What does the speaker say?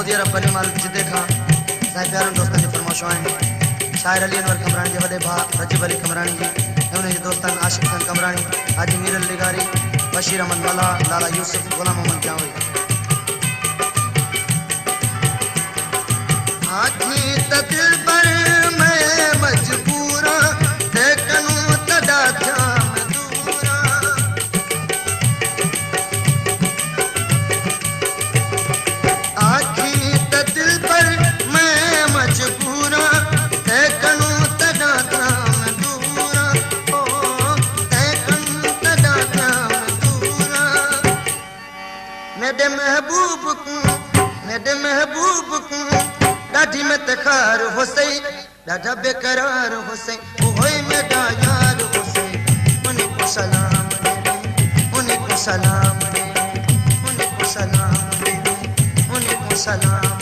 Saudi अरब बनी माल जिदे खां साईं प्यारनि दोस्तनि जी फरमाइशूं आहिनि। शाइर अली अनवर कमराणी जे वॾे भाउ रजीब अली कमराणी जी ऐं उन जे दोस्तनि आशिक़ खान कमराणी, हाजी मीर अली लिगारी, बशीर अहमद मला, लाला यूसुफ, गुलाम मोहम्मद जावेद। आखी त दिल पर मैं मजबूरा देखनू तदा ध्यान दूरा। आखी त दिल पर मैं मजबूरा देखनू तदा ध्यान दूरा। ओ देखनू तदा ध्यान दूरा। मेरे महबूब को ॾाढी में तखार होसई, ॾाढा बेकरार होसई, ओए मेरा यार होसई। उनको सलाम दे, उनको सलाम दे, उनको सलाम दे, उनको सलाम